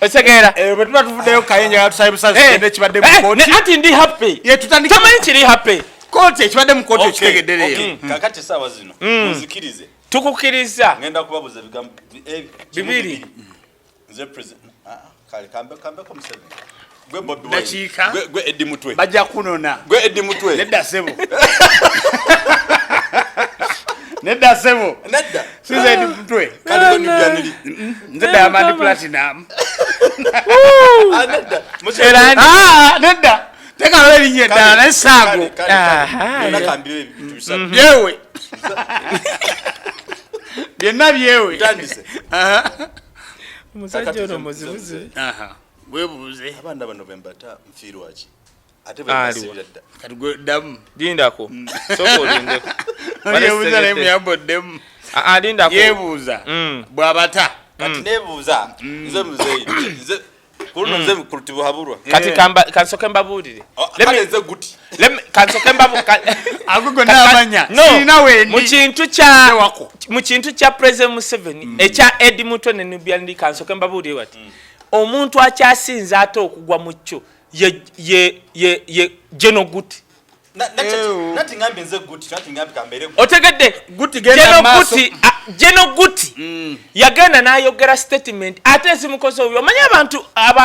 Osegera. Betuba tuvudeyo kayenja tusaibusa kende kibadde mu kooti. Ati ndi happy. Ye tutandika. Tamanyi kiri happy. Kooti ekibadde mu kooti ekitegedde leero. Kakati sawa zino. Muzikirize. Tukukiriza. Ngenda kubabuza ebigambo bibiri. Nze president. Kale kambe ko Museveni. Gwe Bobi Wine. Dakiika. Gwe Eddie Mutwe. Bajja kunona. Gwe Eddie Mutwe. Nedda sebo. Nedda sebo. Nedda. Size Eddie Mutwe. Kali ko nibyaniri. Nze Diamond Platinum. Nedda. Nedda. Teka lwe linye ddala naye saago. Yonna kambire ebintu bisatu. Byewe. Byonna byewe. Tandise. Musajja ono muzibuze. Webuuze. Abaana bano bembata mfiirwaki. Ate bembasibira dda. Kati gwe ddamu. Lindako. Soko olindeko. Yebuuza naye muyamboddemu. Lindako. Yebuuza. Bw'abata. Kati nebuuza. Nze muzeeyi. Nze kuno nze kulutibu haburwa. Kati kansoke mbabuulire. Kale nze guti. Kansoke mbabuulire. Agogo n'amanya. Sirina wendi. Mu kintu kya President Museveni ekya Eddie Mutwe ne Nubian kansoke mbabuulire wati. Omuntu akyasinza ate okugwa mu kyo ye General Guti. Nati ngambi nze guti, nati ngambi kambere guti. Otegedde Guti genda maaso. General Guti yagenda n'ayogera statement ate simukoze oyo. Omanyi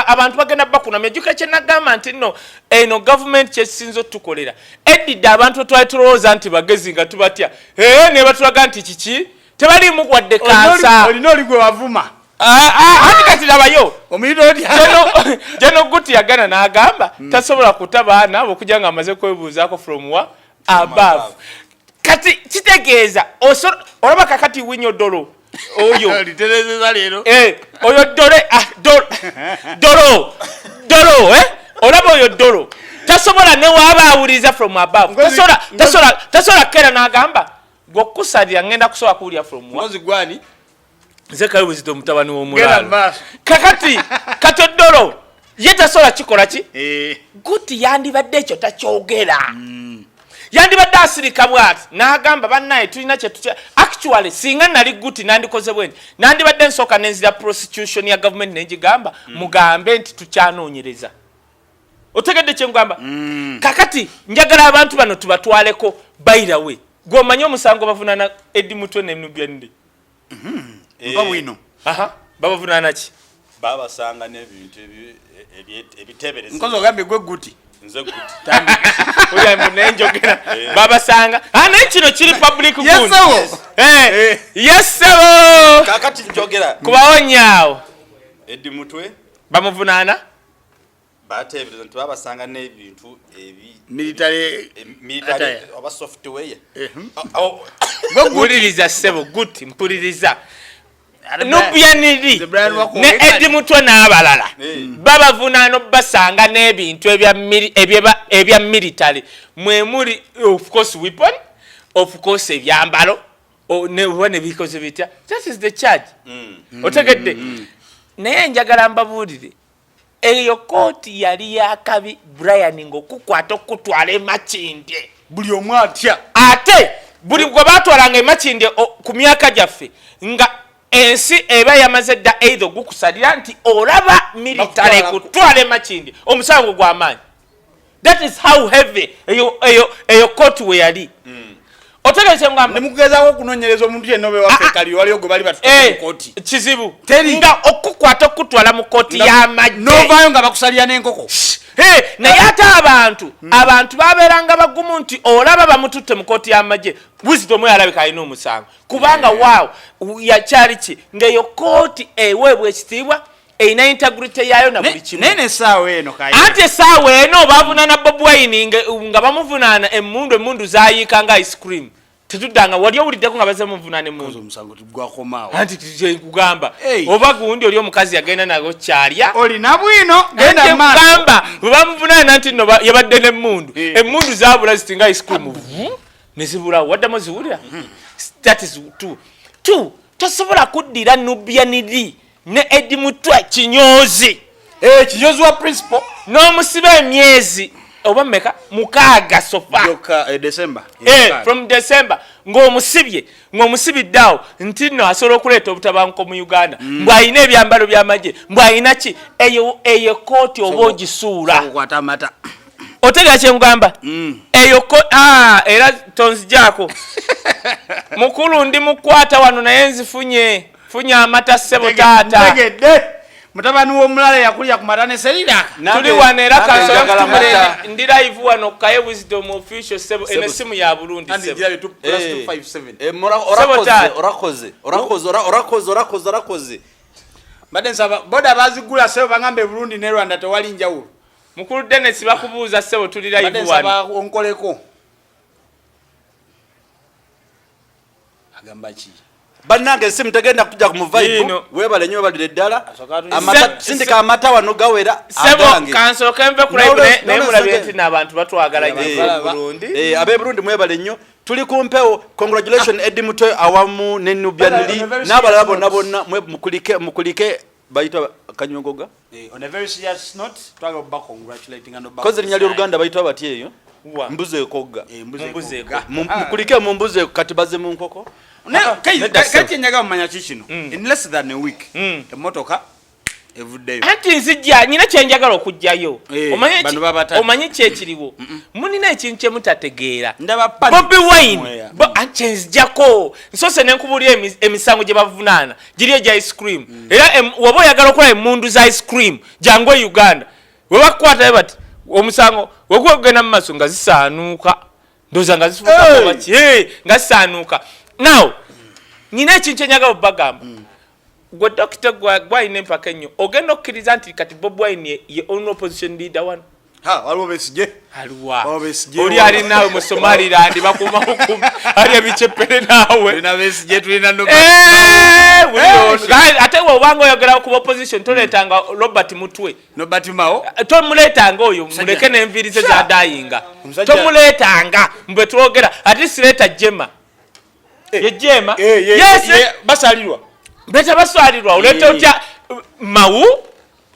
abantu bagenda bakuna mejuka kye nagamba nti no eno government kyesinzo tukolera. Eddida abantu twatulowooza nti bagezi nga tubatya. Ne batulaga nti kiki tebali mugwadde kansa. Olina oli gwe wavuma. Kati labayo omuyita otya General Guti yagana n'agamba tasobola kutabaana okuja nga amaze kwebuuzaako from above. Kati kitegeeza olaba kakati winyo dolo oyo literezeza leero oyo dolo olaba oyo dolo tasobola ne waaba awuliriza from above. Tasobola kera n'agamba gwokusalira ngenda kusobola kuwulira from ngozi gwani nze kale buzito mutabani w'omulala kakati katodolo ye tasobola kikola ki Guti yandibadde ekyo takyogera yandibadde asirika bwati n'agamba bannaye tulina kye tutya actually singa nali Guti nandikoze bwendi nandibadde nsooka nenzira prostitution ya government negigamba mugambe nti tukyanoonyereza. Otegedde kye ngamba kakati njagala abantu bano tubatwaleko bayirawe gw'omanyi omusango bavunana Eddie Mutwe ne Nubian Babwino. Babavunana ki? Babasanga n'ebintu ebitebereza. Nkozo ogambe gwe Guti. Nze Guti. Oya munenjogera. Babasanga. N'ekino kiri public good. Yes sir. Kakati njogera. Kubaonyaawo. Eddie Mutwe. Bamuvunana. Batebereza nti babasanga n'ebintu military oba software. Mpuliriza sebo Guti mpuliriza. Nubianiri ne Eddie Mutwe n'abalala babavunaano basanga n'ebintu ebya military mwe muli of course weapon of course ebyambalo ne bikoze bitya. That is the charge. Otegedde naye njagala mbabuulire eyo kooti yali yakabi Brian ng'okukwata okutwala emakindye buli omu atya ate buli gwe baatwalanga emakindye ku myaka gyaffe nga ensi eba yamaze dda either gukusalira nti olaba military kutwala emakindye omusango gw'amaanyi. That is how heavy eyo kooti we yali. Otegese ngamba nemugezaako okunoonyereza omuntu yenna obe waffe kali waliyo gwe bali batutuka mu kooti kizibu nga okukwata okutwala mu kooti y'amagye novaayo nga bakusalira n'enkoko. Naye ate abantu babeeranga bagumu nti olaba bamututte mu kooti y'amagye wisdom yalabika alina omusango kubanga waawo yakyali ki ng'eyo kooti eweebwa ekitiibwa eyina integrity yaayo na buli kimu. Nene essaawa eno anti essaawa eno baavunaana Bobi Wine nga bamuvunaana emmundu zaayiika nga ice cream tetuddanga wali owuliddeko nga baze muvunaana emmundu omusango gwakomaawo anti kugamba oba gundi oli omukazi yagenda nago kyalya olina bwino genda mugamba bwe bamuvunaana nti nno yabadde n'emmundu emmundu zaabula ziti nga ice cream ne zibulawo waddamu ziwulira. That is two tosobola kuddira Nubianiri ne Eddie Mutwe kinyoozi kinyozi wa principal n'omusiba emyezi oba mmeka mukaaga sofa December from December ng'omusibiddeawo nti nno asobola okuleeta obutabanguko mu Uganda mbw alina ebyambalo by'amagye mbw alina ki eyo kooti oba ogisuula otegera kyengamba eyo era tonzijaako mukulu ndi mukwata wano naye nzifunye amata ssebo taata mutabani w'omulala yakulya ku matane serira tuli wano era kansotumule ndi live wano kaye wisdom official sebo ene simu ya Burundi sebo orakoze mbadde nsaba boda bazigula sebo bangambe Burundi ne Rwanda tewali njawulo mukulu Dennis bakubuuza sebo tuli live wano mbadde nsaba onkoleko agamba ki bannange simu tegenda kujja ku vibe webale nyo balire ddala amata sindika amata wano gawera sebo kansooke mve ku live ne mulabye nti n'abantu batwagala nnyo Burundi abe Burundi mwebale nnyo tuli kumpewo congratulations Eddie Mutoyo awamu ne Nubianili n'abalala bonna mukulike bayitwa Kanyongoga on a very serious note twaga ba congratulating and ba koze linyali Uganda bayitwa batye eyo mbuze ekogga mukulike mu mbuze katibaze mu nkoko kati nyaga manya kikino in less than a week emotoka everyday ati nzijja nyina kyenjagala okujjayo omanyi kyekiriwo munina ekintu kye mutategeera Bobi Wine nzijjako nsose nenkubulira emisango gye bavunaana giri egya ice cream era waba oyagala okukola emmundu za ice cream jangu Uganda we bakukwatayo bati omusango wekugenda mu maaso nga zisaanuuka ndowooza nga zifuuka baki nga zisaanuuka now nyina ekintu kyenjagala obagamba gwe Dr. Gwayine mpaka ennyo ogenda okkiriza nti kati Bobi Wine ye only opposition leader wano waliwo Besigye oli ali naawe mu Somaliland bakuuma hukumi ali ebiceppere naawe ate obanga oyogera ku opposition toleetanga Robert Mutwe tomuleetanga oyo muleke n'enviiri ze zadayinga tomuleetanga mbwe twogera ate sireeta Jema Jema basalirwa beta basalirwa oleta otya mawu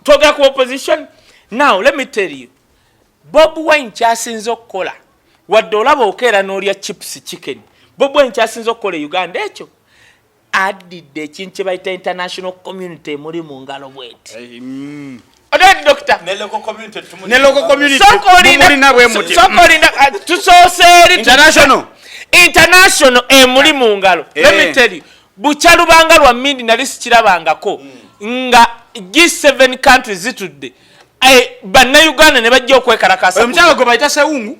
twogera ku opposition. Now let me tell you Bobi Wine kyasinze okukola wadde olaba okeera n'olya chips chicken Bobi Wine kyasinze okukola Uganda ekyo addidde ekintu kye bayita international community muri mu ngalo bweti Oded doctor Neloko community mulina bwe muti tusooseri international muri mu ngalo let me tell you bukyalubanga lwa mindi nali sikirabangako nga G7 countries zitudde banna Uganda ne bajja okwekalakasa omukyalo gwe bayita Sewungu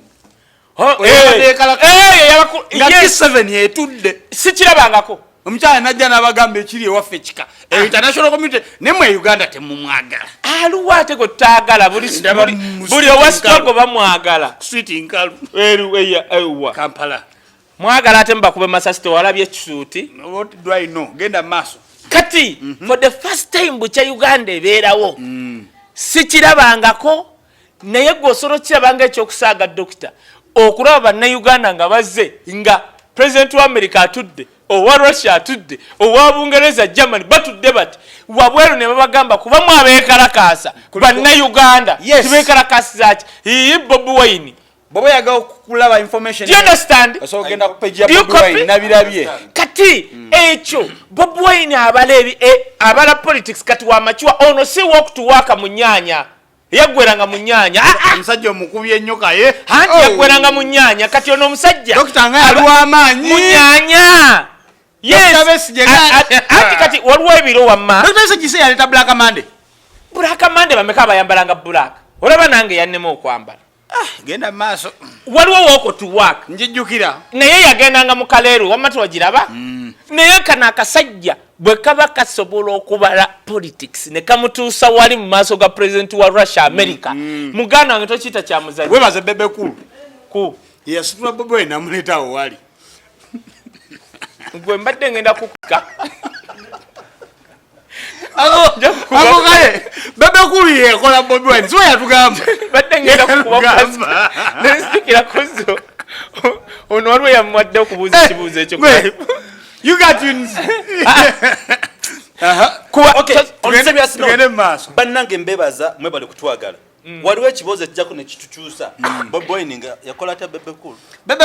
nga G7 yetudde sikirabangako omukyalo najja n'abagamba ekiri ewaffe kika international community nemwe Uganda temumwagala aluwa ate gwe tutaagala buli owasitogo bamwagala sweet nkalu Kampala mwagala ate mbakube masasi tewalabye ekisuuti what do I know genda maaso kati for the first time bukya Uganda ebeerawo sikirabangako naye gosoro kirabanga ekyokusaaga dokita okulaba bannayuganda nga bazze nga president wa America atudde owa Russia atudde owa Bungereza Germany batudde bati wabweru ne babagamba kuba mwabeekalakaasa bannayuganda tibeekalakaasizaaki Bobi Wine Bobo yaga okulaba information. Do you understand? So genda ku page ya Bobi Wine nabirabye. Kati ekyo Bobi Wine abala politics kati wa machiwa ono si walk to work munyanya. Yagweranga munyanya. Omusajja omukubye ennyoka ye. Hanti yagweranga munyanya kati ono omusajja. Dr. Ngaya alwa amanyi. Munyanya. Yes. Hanti kati waliwo ebiro wamma. Dr. Segise yaleta Black Monday. Black Monday bameka bayambalanga black. Olaba nange yannema okwambala. Genda maaso. Waliwo walk to work. Njijjukira. Naye yagendanga mu kaleero wamatu wagiraba. Naye kana akasajja bwe kaba kasobola okubala politics ne kamutuusa wali mu maaso ga president wa Russia America. Muganda wange tokiyita kya muzanyo. Webaze bebe kulu. Ku. Yasitula Bobi Wine namuletawo wali. Gwe mbadde ngenda kukuka. Ako kale bebe kulu yekola Bobi Wine so yatugamba badde ngenda kukuba nesikira kozo ono waliwo yamwadde okubuuza ekibuuzo ekyo you got you tugende maaso bannange mbebaza mwebale kutwagala waliwo ekibuuzo ekijjako ne kitukyusa Bobi Wine nga yakola atya Bebe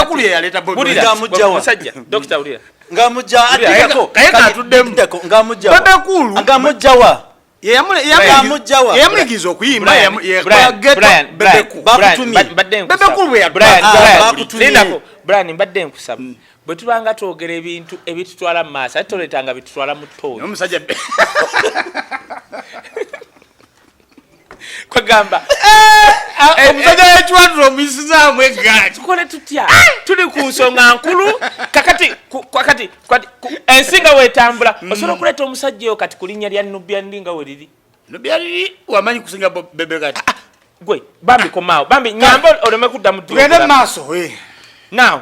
Cool ye yaleeta Bobi Wine musajja Dr. Ulira ng'amugja addeko ng'amugja Bebe Cool ng'amugjawa yamuyigiza okuyimba Brian mbadde nkusaba bwe tubanga twogera ebintu ebitutwala mu maaso ate toleetanga bitutwala mu ttooyi omusajja kwegamba omusajja w'ekiwandiro omuyisizaamu eggaali tukole tutya tuli ku nsonga nkulu kakati ensinga weetambula osobola okuleeta omusajja oyo kati ku linnya lya Nubia Ndinga we liri Nubia liri wamanyi kusinga Bebe kati gwe bambi komaawo bambi nyamba oleme kudda mu tugende mu maaso now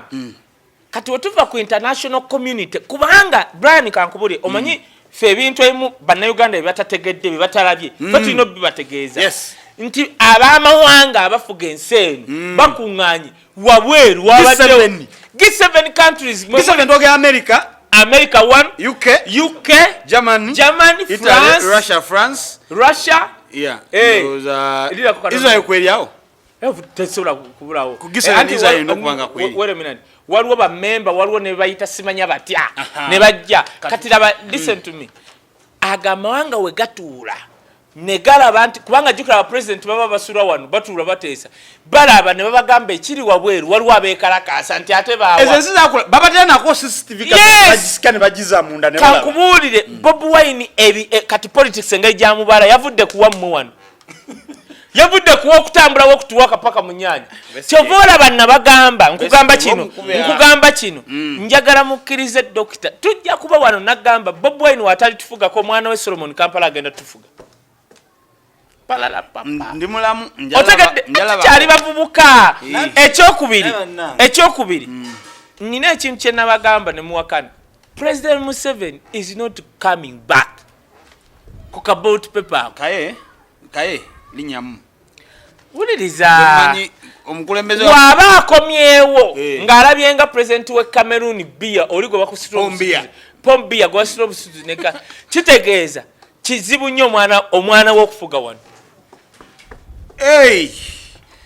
kati wetuva ku international community kubanga Brian kankubule omanyi fe ebintu ebimu bannayuganda byebatategedde byebatalabye fe tulina obibategeeza nti ab'amawanga abafuga ensi eno bakuŋŋaanye wabweru wabaddewo G7 countries G7 toge America 1 UK Germany France Russia Israel kweriawo tesobola kubulawo waliwo bamemba waliwo ne bayita simanya batya ne bajja kati laba listen to me agamawanga we gatuula ne galaba nti kubanga jukira president baba basura wano batuula bateesa balaba ne babagamba ekiri wabweru waliwo abeekalakaasa nti ate baba tena CCTV ne bagiza munda ne balaba kankubuulire Bobi Wine kati politics engeri gyamubala yavudde kuwa mmwe wano yavudde kuwa okutambula wokutuwa kapaka mu nnyanja kyovola banna bagamba nkugamba kino njagala mukkirize dokita tujja kuba wano nagamba Bobi Wine watali tufugako omwana we Solomon Kampala agenda tufuga ndi mulamu otegedde kyali bavubuka ekyokubiri nina ekintu kye nabagamba ne muwakana President Museveni is not coming back ku kabot paper kaye linyamu wuliriza omukulembeze waba akomyewo ng'alabye nga president we Cameroon Biya oli gwe bakusitula Pombia gwe basitula obusuuzi neka kitegeeza kizibu nnyo omwana w'okufuga wano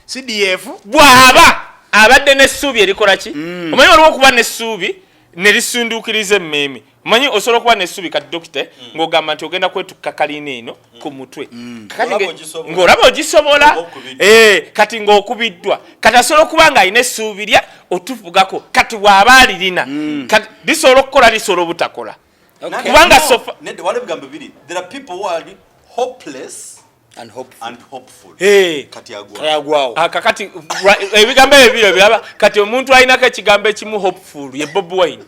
CDF bw'aba abadde n'essuubi erikola ki omanyi waliwo okuba n'essuubi ne lisunduukiriza emmeeme omanyi osobola okuba n'essuubi kati dokita ng'ogamba nti ogenda kwetukka kalina eno ku mutwe ng'olaba ogisobola kati ng'okubiddwa kati asobola okuba ng'alina essuubi lya otufugako kati bw'aba alirina kati lisobola okukola lisobola obutakola kubanga there are people who are hopeless and hopeful kati agwawo kakati ebigambo ebyo biraba kati omuntu alinako ekigambo ekimu hopeful ye Bobi Wine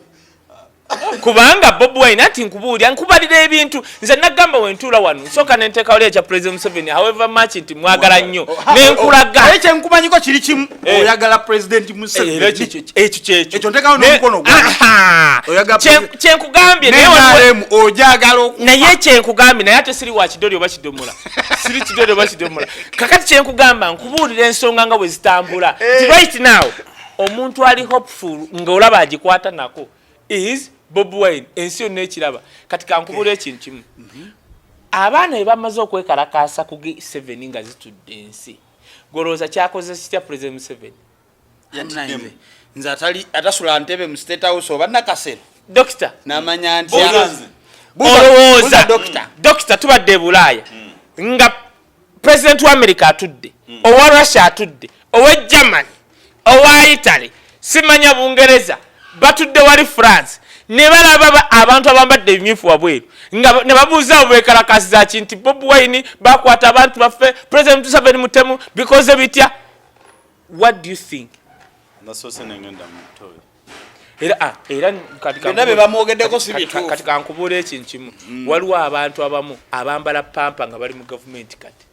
kubanga Bobi Wine ati nkubuulira nkubalira ebintu nze nagamba wentuula wano nsooka nenteekawo lya kya President Museveni however much nti mwagala nnyo nenkulaga ekyo nkumanyiko kiri kimu oyagala President Museveni ekyo nteekawo n'omukono kyenkugambye naye kyenkugambye naye ate siri wa kidoli oba kidomola siri kidoli oba kidomola kakati kyenkugamba nkubuulira ensonga nga bwe zitambula right now omuntu ali hopeful ng'olaba agikwata nako is Bobi Wine ensi yonna ekiraba kati kankubuulira ekintu kimu abaana bwe bamaze okwekalakaasa ku G7 nga zitudde ensi golooza kyakoze kitya President Museveni nze atasula ntebe mu State House oba nakasero dokita namanya nti olowooza dokita tubadde e Bulaaya nga President wa America atudde owa Russia atudde owa Germany owa Italy simanya Bungereza batudde wali France ne balaba abantu abambadde ebimyufu wabweru nga ne babuuza beekalakasiza ki nti Bobi Wine bakwata abantu baffe President Museveni mutemu because bitya what do you think era kati kankubuula ekintu kimu waliwo abantu abamu abambala pampa nga bali mu gavumenti kati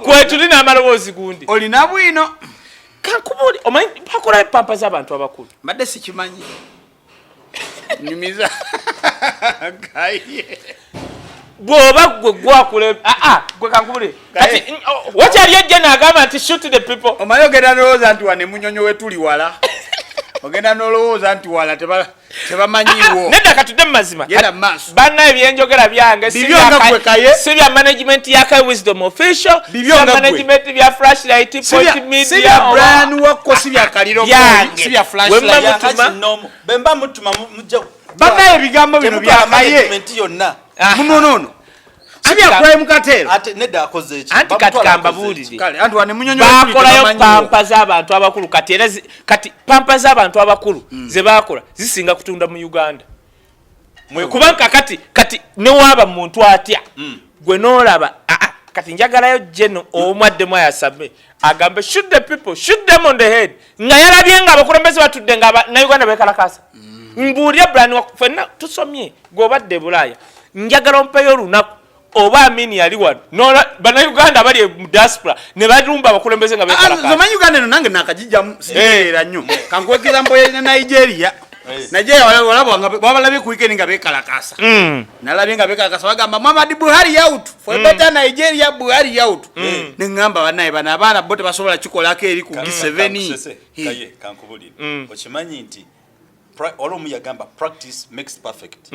kwetuli n'amaloboozi gundi olina bwino kankubuli omanyi bakola pampa z'abantu abakulu mbadde sikimanyi nyumiza bw'oba gwe gwakule gwe kankubuli kati wakyali ejja n'agamba nti shoot the people omanyi ogenda ndowooza nti wane munyonyo we tuli wala ogenda nolowooza nti wala tebamanyiiwo nedda katudde mu mazima genda maaso banna ebyenjogera byange si bya management ya Kai Wisdom official si bya management bya Flashlight Point Media si bya Brian Wakko si bya Kaliro si bya Flashlight bemba mutuma mujja banna ebigambo bino bya Kaye yonna munonono sibya kwa mukatero ate nedda akoze eki anti katika mbabulire kale anti wane munyonyo bakolayo pampa z'abantu abakulu kati pampa z'abantu abakulu ze bakola zisinga kutunda mu Uganda kubanga kati ne waba muntu atya gwe noolaba kati njagalayo jeno omwaddemu ayasabe agambe shoot the people shoot them on the head nga yalabye nga abakulembeze batudde nga na Uganda bekalakasa mbuulira Brian Wakko fenna tusomye gobadde Bulaya njagala ompeyo olunaku oba amini yali wano nola bana Uganda bali mu diaspora ne balumba abakulembeze nga bekalakasa zomanyi Uganda no nange nakajijja sinera nnyo kankwekeza mboye na Nigeria wabalabye ku weekend nga bekalakasa nalabye nga bekalakasa bagamba Muhammad Buhari out for better Nigeria Buhari out nengamba banaye bana abaana bote basobola kikolako eri ku G7 kaye kankubulira okimanyi nti olomu yagamba practice makes perfect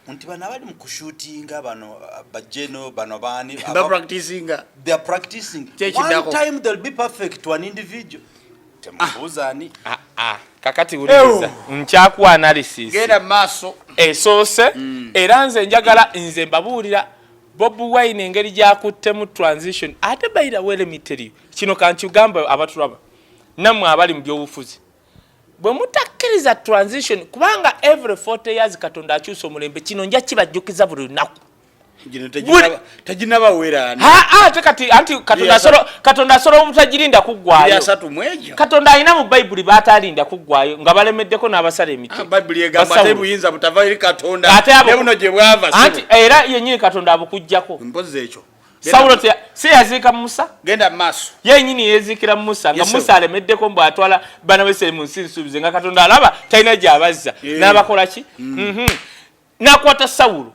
nti bana bali mu kushutinga bano bajeno bano bani they are practicing one time they'll be perfect to an individual temubuzani kakati uliza nchaku analysis genda maso esose era nze njagala nze mbabulira Bob Wine engeri gyakutte mu transition ate bayira wele miteri kino kankyugamba abatulaba namwe abali mu byobufuzi bwe mutakkiriza transition kubanga every 40 years Katonda akyusa omulembe kino nja kibajjukiza buli lunaku tajinaba wera kati anti Katonda asolo omutagirinda kuggwayo Katonda alina mu Bible batalinda kuggwayo nga balemeddeko n'abasala emiti Bible egamba tebuyinza butava eri Katonda nebuno gye bwava anti era yennyini Katonda abukujjako mpozi ekyo Saulo si yaziika Musa genda maaso yennyini yeziikira Musa nga Musa alemeddeko mbu atwala bana b'Isirayiri mu nsi nsuubize nga Katonda alaba talina gy'abazza n'abakola ki n'akwata Sawulo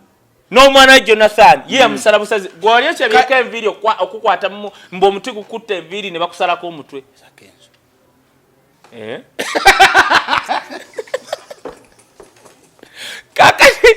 n'omwana Jonathan ye yamusala busazi bw'oli ekyebyeko enviiri okukwata mbu omuti gukutta enviiri ne bakusalako omutwe kakati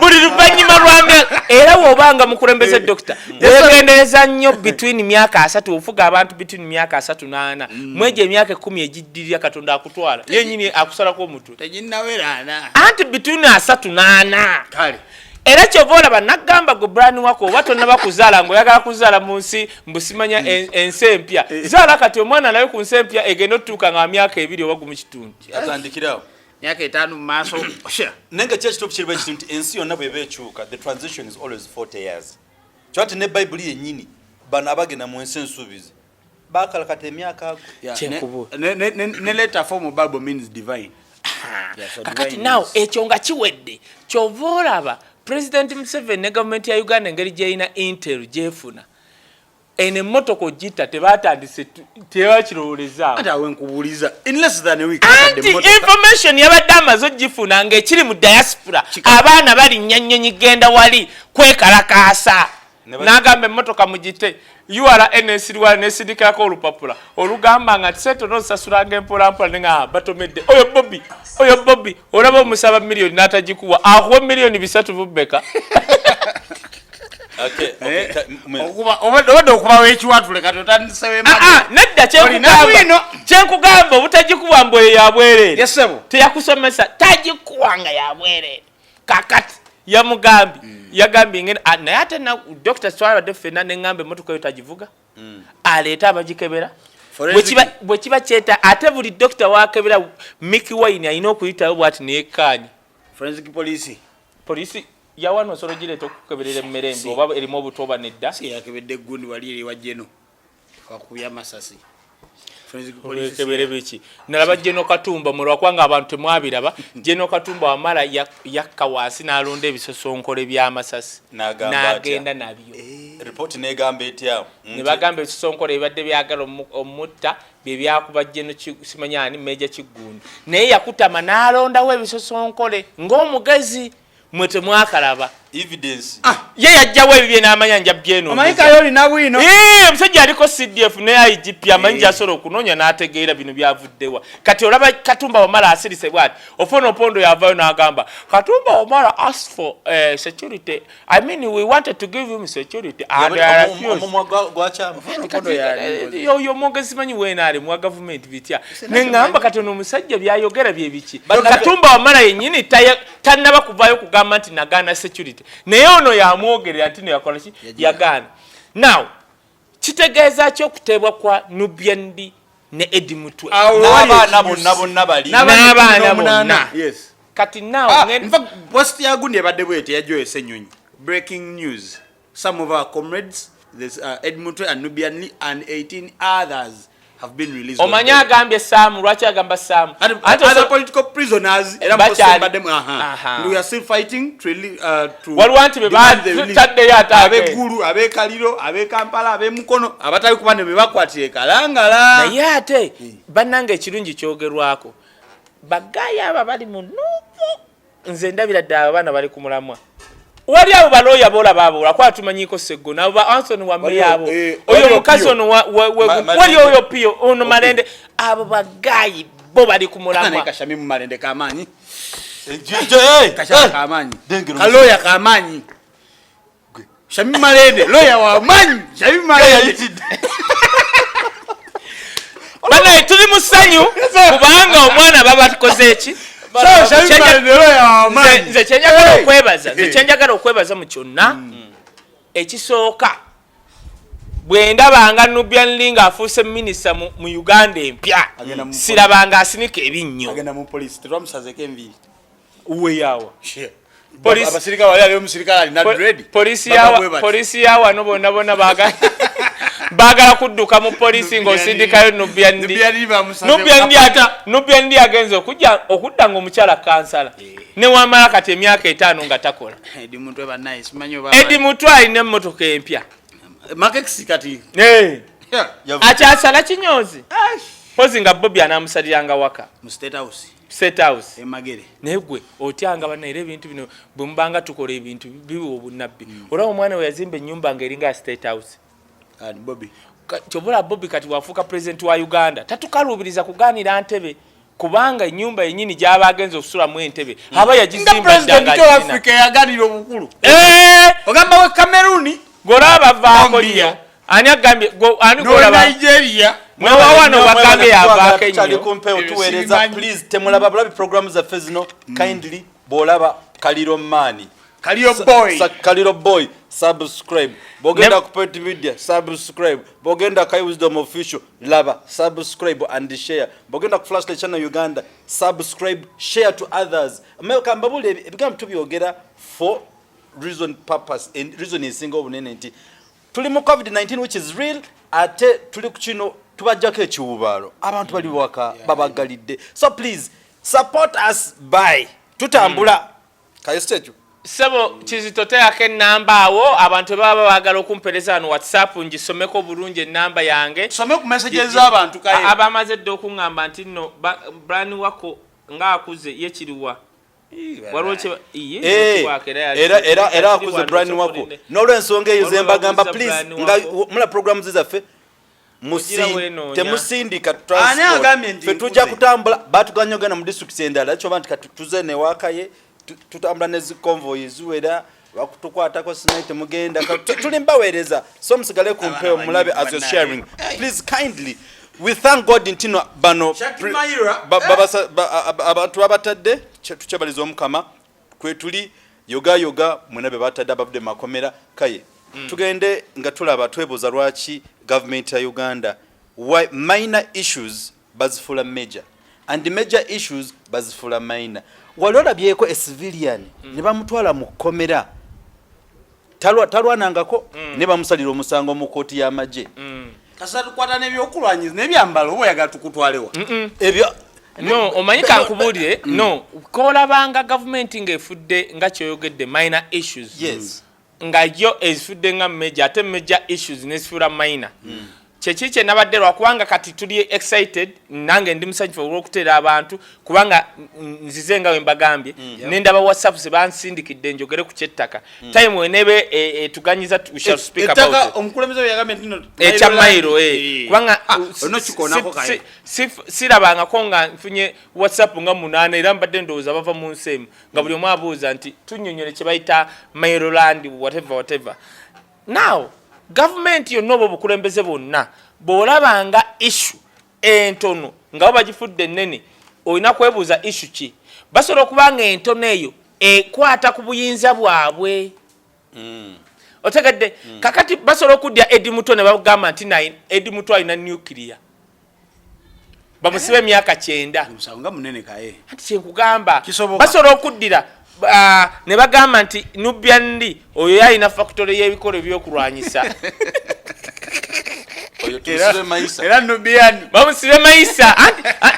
buli luvannyuma lwanga era w'obanga mukulembeze dokita weegendereza nnyo between myaka 3 ofuga abantu between myaka 3 na 4 mwegyo emyaka 10 egiddirira Katonda akutwala yennyini akusalako omutwe teginnaweraana anti between 3 na 4 kale era kyova olaba nagamba go Brian Wakko oba tonna bakuzaala ng'oyagala kuzaala mu nsi mbusimanya ensi empya zaala kati omwana naye ku nsi empya egenda otutuuka nga myaka 2 oba gumu kitundu atandikirawo myaka 5 mu maaso nenga kyekituufu kiri bwe kiti nti ensi yonna bweba ekyuka the transition is always 40 years kyoti ne Bible yennyini bano abagenda mu ensi ensuubizi bakalakata emyaka ago ne letter form Bible means divine kakati nawo ekyo nga kiwedde kyova olaba President Museveni ne government ya Uganda engeri gyeyina intel gyefuna ene emmotoka ogita tebatandise tebakirowolezaawo ate awe nkubuuliza in less than a week anti information yabadde amaze ogifuna ng'ekiri mu diaspora abaana balinnya nnyonyi genda wali kwekalakaasa n'agamba emmotoka mugite URNS liwala nesindikirako olupapula olugamba nga tiseto nosasulanga empolampola nenga batomedde oyo Bobby olaba omusaba miliyoni n'atagikuwa akuwa miliyoni 3 bubeka obadde okubawo ekiwatule kati otandisewo nedda kyenkugamba obutagikuwa mbu eyo yabwerere teyakusomesa tagikuwanga yabwerere kakati yamugambye yagambye ngene naye ate na Dr. Swabadde ffenna neŋŋamba emmotoka eyo tagivuga aleeta abagikebera bwe kiba kyeta ate buli dokita wakebera Mickey Wine alina okuyitawo bwati neyekkaanya forensic police yawano osolo gireeta okukeberera emmerembe oba erimu obutoba nedda yakebedde eggundi wali eri wajjeno wakubya masasi kebere biki nalaba Jeno Katumba mulwakwanga abantu temwabiraba Jeno Katumba wamala yakka wansi n'alonda ebisosonkole by'amasasi n'agenda nabyo report negamba etya ne bagamba ebisosonkole ebibadde byagala omutta bye byakuba Jeno simanyani Meja Kigundi naye yakutama n'alondawo ebisosonkole ng'omugezi mwe temwakalaba evidence ye yajjawo ebibye n'amanyanja byeno omayika yoli na bwino omusajja aliko CDF ne IGP amanyanja asobola okunonya n'ategeera bino byavuddewa kati olaba Katumba Wamala asirise bwati Ofono Opondo yavayo n'agamba Katumba Wamala asked for security. I mean we wanted to give him security and yo mwogezi manyi wenaale mwa government bitya nengamba katono omusajja byayogera bye biki Katumba Wamala yennyini tannaba kuvayo kugamba nti nagaana security naye ono yamwogerera ati yakola ki yagaana. Now kitegeeza ki okutebwa kwa Nubian ne Eddie Mutwe n'abaana bonna bali n'abaana bonna yes kati now in fact post ya gundi ebadde bwete yajoyese ennyonyi breaking news some of our comrades this Eddie Mutwe and Nubian Lee and 18 others have been released. Omanya agambye Sam lwaki agamba Sam other political prisoners era we are still fighting to want be tadde yata abegulu abekaliro abekampala abemukono abatali kubane bebakwatire kalangala naye ate bannanga ekirungi kyogerwako bagaya aba bali mu nuvu nze ndabira ddala abaana bali ku mulamwa wali abo baloya bola babula kwa tumanyiko Sseggo nabo ba Anthony Wambe yabo oyo mukazi ono wali oyo pio ono Malende abo bagayi bo bali ku mulamwa kashami mu Malende kamanyi kashami kamanyi kaloya kamanyi Shami Malende loya wa manyi Shami Malende bana tuli musanyu kubanga omwana baba tukoze eki nze kyenjagala okwebaza mu kyonna ekisooka bwe ndabanga Nubian Lee ng'afuuse minisita mu Uganda empya sirabanga asinika ebinnyo agenda mu police tetwamusazeko enviiri uweyawa abasirikale wali aliyo omusirikale alina dread polisi ya wano bonna bonna baagala kudduka mu polisi ng'osindikayo Nubian Lee agenze okudda ng'omukyala kansala ne wamala kati emyaka 5 nga takola Eddie Mutwe alina emmotoka empya akyasala kinyozi pozi nga Bobby anaamusaliranga waka mu State House emagere naye gwe otyanga banaira ebintu bino bwe mubanga tukola ebintu bibi obunnabbi olaba omwana we yazimba ennyumba ng'eringa State House Bobby kyobula Bobby kati wafuuka president wa Uganda tatukaluubiriza kugaanira Ntebe kubanga ennyumba yennyini gy'aba agenza okusulamu Entebbe aba yagizimba ddanga Africa yaganira obukulu ogamba we Cameroon golaba vaako nnyo ani agambye ani golaba Nigeria mwewawano bagambye yavaako ennyo kumpewo tuweereza please temulaba bulabi programs zaffe zino kindly bw'olaba Kaliro boy subscribe bogenda ku Point Media subscribe bogenda Kai Wisdom Official laba subscribe and share bogenda ku Flashlight Channel Uganda subscribe share to others america mbabule ebigambo tubyogera for purpose and reason is single bunene nti tuli mu COVID-19 which is real ate tuli ku kino tubajjako ekiwubaalo abantu bali waka babagalidde so please support us by tutambula kayesetu Sebo Kizito teako ennamba awo abantu baba baagala okumpereza wano WhatsApp ngisomeko bulungi ennamba yange some ku messages z'abantu kaye abamaze dde okuŋŋamba nti nno Brian Wako ng'akuze yekiriwa era akuze Brian Wako n'olw'ensonga eyo ze mbagamba please nga mula programs zaffe temusindika transport fe tujja kutambula batuganyogana mu district endala kyoba nti tuze ne Wakaye tutambula ne convoy ziwera bakutukwatako sinaite mugenda tuli mbaweereza so musigale ku mpeo mulabe as you're sharing please kindly we thank God intino bano abantu abatadde tukyebaliza omukama kwetuli yoga mwenabe batadde abavudde makomera kaye tugende nga tulaba twebuuza lwaki government ya Uganda why minor issues bazifula major and the major issues bazifula minor walola byeko a civilian ne bamutwala mu komera talwanangako ne bamusalira omusango mu kooti y'amagye kasatu kwata nebyokulwanyiza nebyambalo obo yaga tukutwalewa ebyo no omanyika nkubulire no kolabanga government ng'efudde nga kyoyogedde minor issues yes nga yo ezifudde nga major ate major issues nesifula minor chechiche nabadde lwakubanga kati tuli excited nange ndi musanyufu olw'okuteera abantu kubanga nzize nga we mbagambye nendaba WhatsApp ze bansindikidde njogere ku kyettaka time wenebe tuganyiza we shall speak about it omukulembeze we yagambye ntino ekya mayiro kubanga sirabangako nga nfunye WhatsApp nga 8 era mbadde ndowooza bava mu nsi emu nga buli omu abuuza nti tunnyonnyole kye bayita Maryland whatever now government yonna oba obukulembeze bonna bw'olabanga issue entono nga bagifudde ennene olina kwebuuza issue ki basobola okubanga entono eyo ekwata ku buyinza bwabwe otegedde kakati basobola okuddya Edi Muto ne bagamba nti Edi Muto alina nuclear bamusibe emyaka 9 musanga munene kaye anti kyenkugamba basobola okuddira ne bagamba nti Nubian oyo yalina factory y'ebikolo by'okulwanyisa era Nubian bamusibe Maisa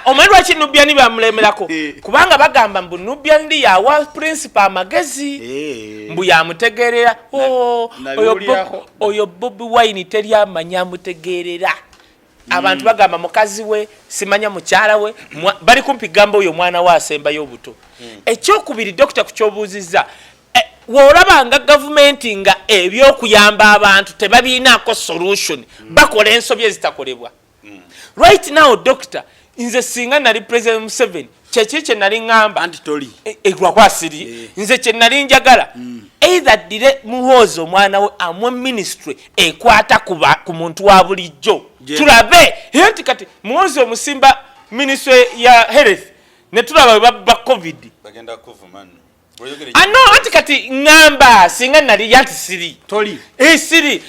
omanyi lwaki Nubian bamulemerako kubanga bagamba mbu Nubian yawa principal amagezi mbu yamutegeerera oyo Bobi Wine teri amanya amutegeerera abantu bagamba mukazi we simanya mukyala we bali kumpi gamba oyo mwana wa asemba y'obuto ekyokubiri dokita kukyobuzizza wolabanga government nga ebyokuyamba abantu tebabiinaako solution bakola ensobi ezitakolebwa right now doctor nze singa nali president Museveni kyekiikye nali ngamba anti toli egwakwasiri nze kye nali njagala either dire Muhoozi omwana we amwe ministry ekwata ku muntu wa bulijjo tulabe nti kati Muhoozi omusimba ministry ya health ne tulaba ba covid bagenda kuvumana ano anti kati ngamba singa nali yanti siri toli siri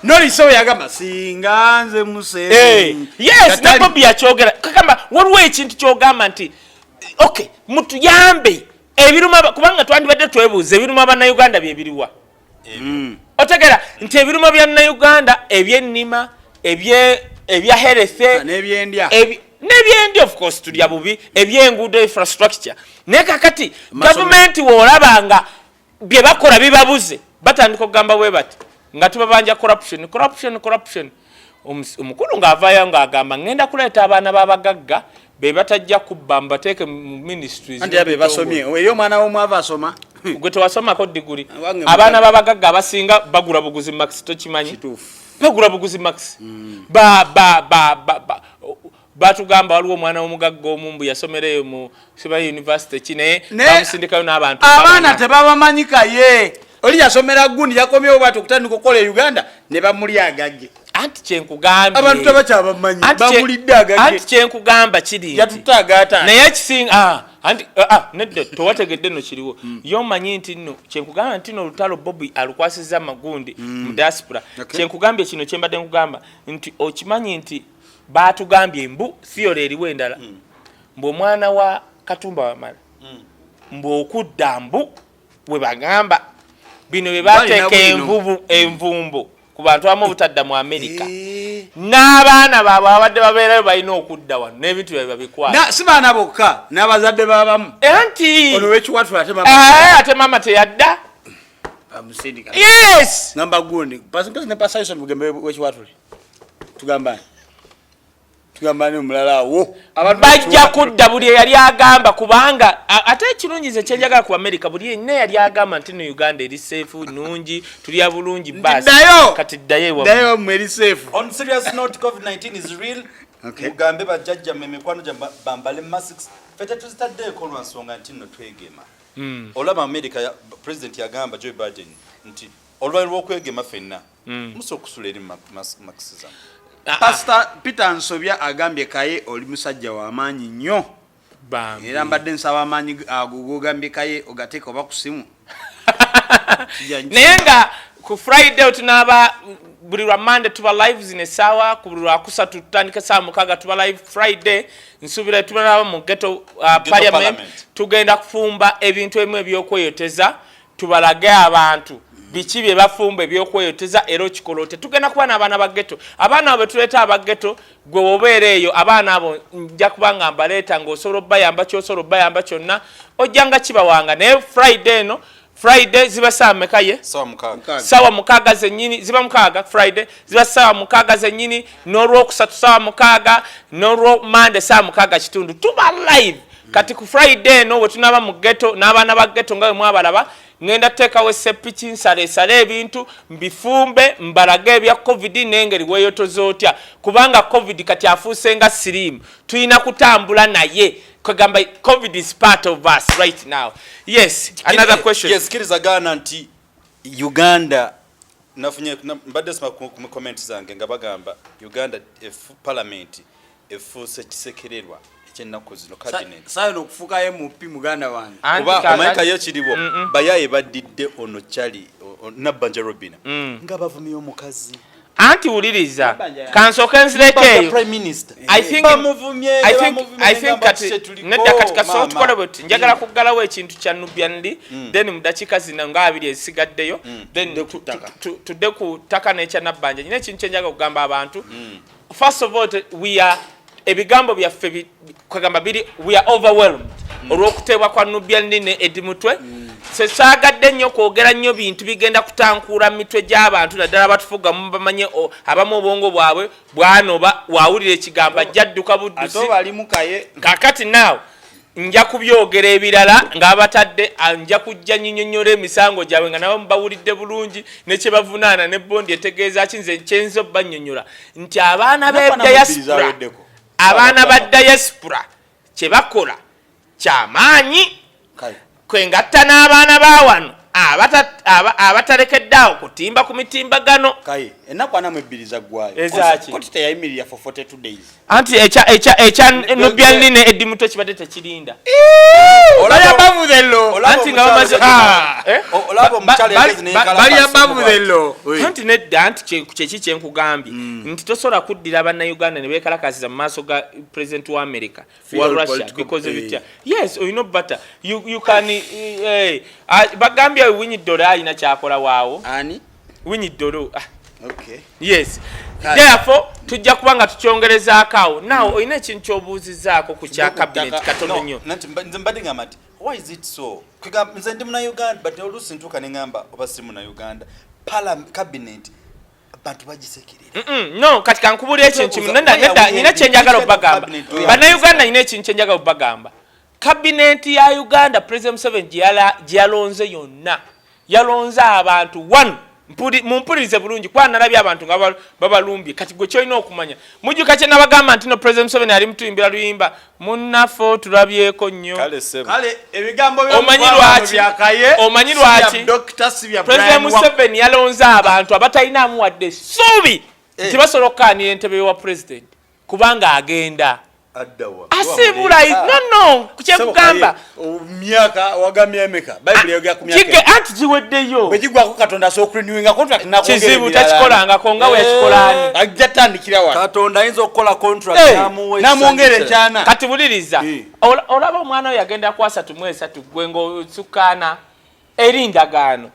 no liso yagamba singa nze Museveni yes na Bobi yakyogera kakamba waliwo ekintu kyogamba nti okay mutuyambe ebiruma kubanga twandibadde twebuuza ebiruma bannayuganda byebiriwa otegera nti ebiruma bya Uganda ebyennima ebya health n'ebyendya of course tulya bubi ebyenguudo infrastructure naye kakati government woolabanga bye bakola bibabuze batandika okugamba bwe bati nga tubabanja corruption omukulu ng'avaayo ng'agamba ngenda kuleeta abaana b'abagagga be batajja kubba mbateeke mu ministries andi abe basomye eyo mwana w'omwava asoma gwe tewasomako diguri abaana b'abagagga abasinga bagula buguzi max tokimanyi bagula buguzi max batugamba waliwo omwana w'omugagga omumbu yasomereyo mu Siba University kine bamusindikayo n'abantu abaana tebabamanyikaye oli yasomera gundi yakomyewo bati okutandika okukola e Uganda ne bamulyaagagge anti kyenkugambye abantu tabakyabamanyi bamulidde agagge anti kyenkugamba kiri yatutaagaata naye kisinga anti nedda towategedde no kiriwo yomanyi nti nno kyenkugamba nti no olutalo Bobi alukwasizza magundi mu diaspora kyenkugambye kino kyembadde nkugamba nti okimanyi nti batugambye mbu theory eriwo endala mbu omwana wa Katumba Wamala mbu okudda mbu we bagamba bino bye bateeka envumbo ku bantu abamu obutadda mu Amerika n'abaana baabwe abadde babeerayo balina okudda wano n'ebintu bye babikwata si baana bokka n'abazadde baabamu anti ono w'ekiwatula ate maama teyadda yes ngamba gundi ne pasayison bugembe w'ekiwatule tugambani mulala wo bajja kudda buli yali agamba kubanga ate ekirungize kyenjagala ku America buli yenna yali agamba nti no Uganda eri safe nungi tulya bulungi basi kati dayo mweri safe. On serious note, COVID-19 is real. Mugambe bajjajja memikwano gya bambale masks fete tuzitaddeeko lwansonga nti no twegema olaba America president yagamba Joe Biden nti olwaliro okwegema fenna muso okusula eri masks zamu. Pastor Peter Nsobya agambye kaye oli musajja wa maanyi nnyo era mbadde nsaba amaanyi agugambye kaye ogateeka oba ku simu naye nga ku Friday tunaba buli lwa Monday tuba live zine sawa ku buli lwa kusatu tutandika saa mukaga tuba live Friday nsubira tuba mu ghetto parliament tugenda kufumba ebintu ebimwe ebyokweyoteza tubalage abantu biki bye bafumba ebyokweyoteza era okikolote tugenda kuba n'abaana ba ghetto abaana abo tuleeta aba ghetto gwe wobeera eyo abaana abo nja kubanga mbaleeta ng'osobola obbayamba ky'osobola obbayamba kyonna ojjanga kibawanga naye Friday eno Friday ziba saa mekaye sawa mukaga zenyini ziba mukaga Friday ziba sawa mukaga zenyini n'olwo kusatu sawa mukaga n'olwo Monday sawa mukaga kitundu tuba live kati ku Friday no wetunaba mu ghetto n'abaana ba ghetto ngawe mwabalaba ngenda teka we sepiki nsale ebintu mbifumbe mbalage bya covid nengeri weyoto zotya kubanga covid kati afuse nga slim tuina kutambula naye kugamba covid is part of us right now. Yes, another question. Yes, kiriza gana nti Uganda nafunye mbadde sima ku comment zange ngabagamba Uganda parliament efuse kisekererwa ekyenako zino cabinet sayo nokufuka MP muganda wange kuba America yekiribo bayaye badidde ono chali Nabbanja Robina nga bavumye omukazi anti uliriza kansokenzirekeyo prime minister I think nedda katika sauti kwa robot njagala kugalawo ekintu kya Nubian then mudakika zina nga abiri esigaddeyo then tudde ku taka n'ekya Nabbanja nyine ekintu kyenjaga kugamba abantu first of all we are ebigambo byaffe kwagamba biri we are overwhelmed olw'okutebwa kwa Nubian ne Edimutwe sesagadde nnyo kwogera nnyo bintu bigenda kutankura mitwe gy'abantu naddala batufuga mubamanye abamu obwongo bwabwe bwanoba wawulira ekigamba jadduka buddusi kakati naawe nja kubyogera ebirala ng'abatadde nja kujja nyinyonnyola emisango gyabwe nga nabo mbawulidde bulungi ne kye bavunaana ne bondi etegeeza kinze kyenzo obbannyonnyola nti abaana ba diaspora kye bakola kyamaanyi kwengatta n'abaana bawano abatalekeddeawo kutimba ku mitimbagano ennaku ana mwebiriza gwayo koti teyayimirira for 42 days anti ekya Nubian ne Edimutwe kibadde tekirinda bali above the law anti nga bamaze bali above the law anti nedda anti kyeki kyenkugambye nti tosobola kuddira Bannayuganda ne beekalakasiza mu maaso ga president wa America wa Russia because of it. Yes, you know better you can bagambye Winnie Doro alina kyakola waawo ani Winnie Doro okay yes therefore tujja kubanga tukyongerezaako awo now oyina ekintu kyobuuzizaako ku kya cabinet katono nnyo nze mbadde ngamba nti why is it so nze ndi muna Uganda but oluusi ntuuka ne ngamba oba si muna Uganda cabinet abantu bagisekerera no kati kankubulira ekintu nedda nina kyenjagala obbagamba Bannayuganda nina ekintu kyenjagala obbagamba cabinet ya Uganda President Museveni gyalonze yonna yalonze abantu one mumpulirize bulungi kwa nalabye abantu nga babalumbye kati gwe kyolina okumanya mujjuka kye nabagamba nti no President Museveni ali mutuyimbira luyimba munnaffe tulabyeko nnyo kale ebigambo omanyi lwaki President Museveni yalonze abantu abatalinamu wadde essuubi nti basobola okukaanira entebe wa president kubanga agenda asibula no kukyekugamba myaka wagamya emeka Bible yogera ku myaka kige anti jiweddeyo bwegigwako Katonda asookurenewinga contract nakongera kizibu takikolanga nga we yakikolani ajjatandikira wa Katonda ayinza okukola contract namwongera ekyana kati buliriza olaba omwana oyo yagenda ku 3 gwe ng'osukkaana erindagaano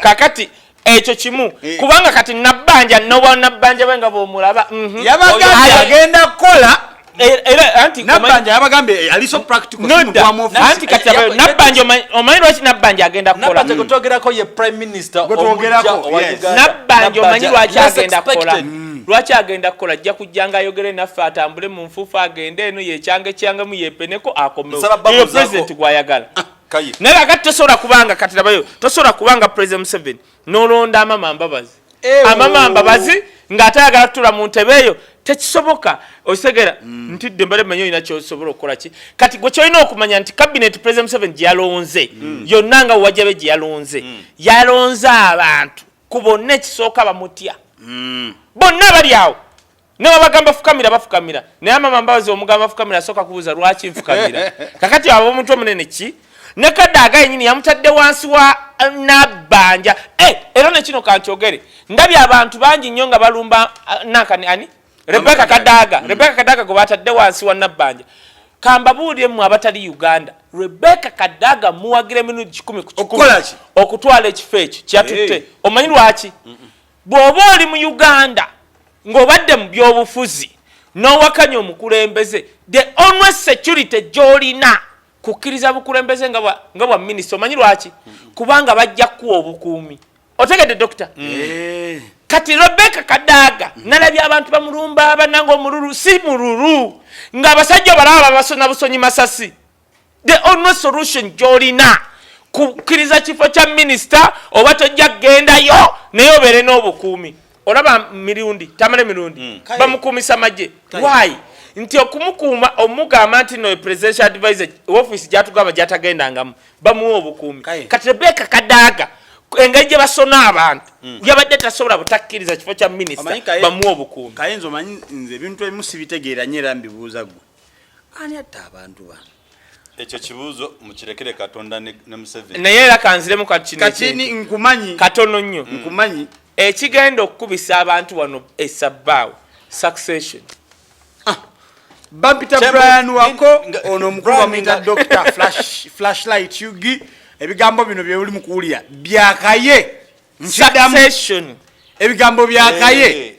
kakati ekyo kimu kubanga kati Nabbanja Nabbanja wenga bomulaba yabagambye agenda kukola anti Nabbanja yabagambye ali so practical anti kati Nabbanja omanyi lwaki Nabbanja agenda kukola Nabbanja kutogerako ye prime minister Nabbanja omanyi lwaki agenda kukola lwaki agenda kukola ajja kujjanga ayogere naffe atambule mu nfuufu agende eno yekyange yepeneko akomewo president gwayagala naye akati tosobola kubanga kati labayo tosobola kubanga President Museveni nolonda Amama Mbabazi ng'atayagala kutula mu ntebe eyo tekisoboka osegera ntidde mbale manyo ina kyosobola okukola ki kati gwe kyolina okumanya nti cabinet President Museveni gyalonze yonna nga wajabe gyalonze yalonze abantu ku bonna ekisooka bamutya bonna bali awo ne babagamba fukamira bafukamira naye Amama Mbabazi omugamba bafukamira asooka kubuuza lwaki nfukamira kakati abo omuntu omunene ki ne Kadaga yenyini yamutadde wansi wa Nabbanja era nekino kankyogere ndabye abantu bangi nnyo nga balumba nakani ani Rebecca Kadaga gwe batadde wansi wa Nabbanja kambabuulire mu abatali Uganda Rebecca Kadaga muwagire minuti 10 ku kikumi okutwala ekifo ekyo kyatutte omanyi lwaki bw'oba oli mu Uganda ng'obadde mu byobufuzi n'owakanya omukulembeze the only security gy'olina kukkiriza bukulembeze nga bwa minisita omanyi lwaki kubanga bajja kuwa obukuumi otegedde dokita kati Rebecca Kadaga nalabye abantu bamulumba abananga omululu si mululu ng'abasajja balaba basona busonyi masasi the only solution gy'olina kukkiriza kifo kya minisita oba tojja kgendayo naye obeere n'obukuumi olaba mirundi tamale mirundi bamukuumisa magye why nti okumukuuma omugamba nti no presidential advisor office gyatugaba gyatagendangamu bamuwa obukuumi kati Rebecca Kadaga engeri gye basona abantu yabadde tasobola butakkiriza kifo kya minisita bamuwa obukuumi kayenzo omanyi nze ebintu ebimu sibitegeera nnyo era mbibuuza gwe ani atta abantu bano ekyo kibuuzo mukirekere Katonda ne Museveni naye era kanziremu kakini nkumanyi katono nnyo nkumanyi ekigenda okukubisa abantu wano esabbaawo succession Bampita Brian wako ono omukulu bamuyita Dr. Flashlight Yugi ebigambo bino bye buli mu kuwulira byakaye succession ebigambo byakaye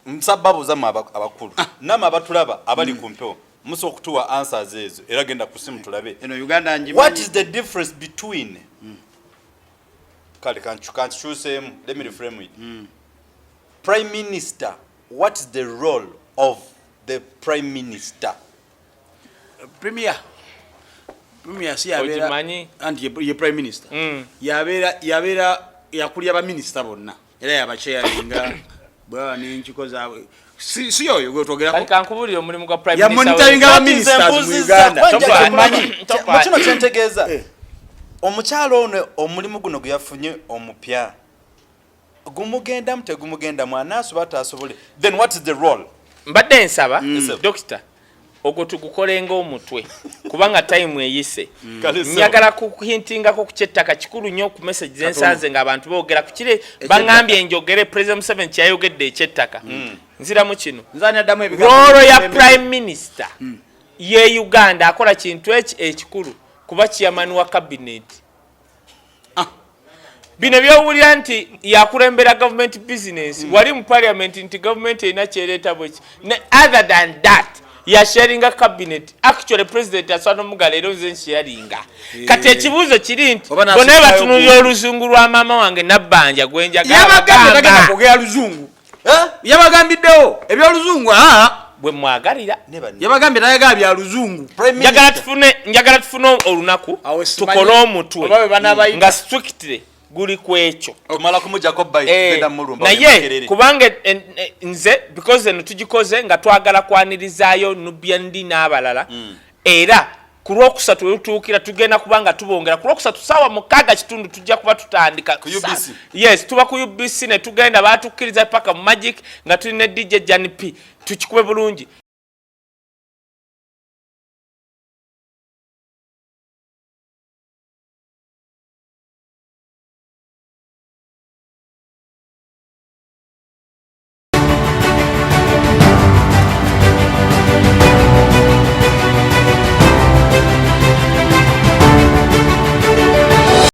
nsabbabu zamu abakulu nama abatulaba abali ku mpewo muso okutuwa answers ezo era genda kusimu tulabe eno Uganda njimanyi what is the difference between kale can't choose him let me reframe it prime minister what is the role of the prime minister premier si yabera anti ye prime minister yabera yakulya ba minister bonna era yabacharinga bwa n'enchiko zaabwe si yoyo gwetogera kankubulira omulimu gwa prime minister ya monitoring ba ministers mu Uganda mukino kyentegeeza omukyalo ono omulimu guno guyafunye omupya gumugenda mutegumugenda mwanaso batasobole then what is the role mbadde nsaba dokita ogwo tugukolenga omutwe kubanga time eyise nyagala kuhintingako ku kyettaka kikulu nnyo ku message zensanze ng'abantu boogera ku kire bangambye njogere President Museveni kyayogedde ekyettaka nziramu kino rolo ya prime minister ye Uganda akola kintu ekikulu kuba chairman wa cabinet bino byowulira nti yakulembera government business wali mu parliament nti government erina kyereeta bweki other than that ya sharing a cabinet actually president asano mugala ero nze sharinga kati ekibuuzo kiri nti bonna batunulira oluzungu lwa maama wange nabbanja gwenja yabagambye kugera luzungu yabagambiddewo ebyoluzungu bwe mwagalira yabagambye tayagaa bya luzungu njagala tufune olunaku tukole omutwe nga strictly guli kwekyo tumala kumujjako bayita mulumba naye kubanga nze because eno tugikoze nga twagala kwanirizayo Nubyandi n'abalala era ku Lwokusatu wetutuukira tugenda kubanga tubongera ku Lwokusatu ssaawa 6 tujja kuba tutandika yes tuba ku UBC ne tugenda batukkiriza paka mu Magic nga tulina DJ Jan P tukikube bulungi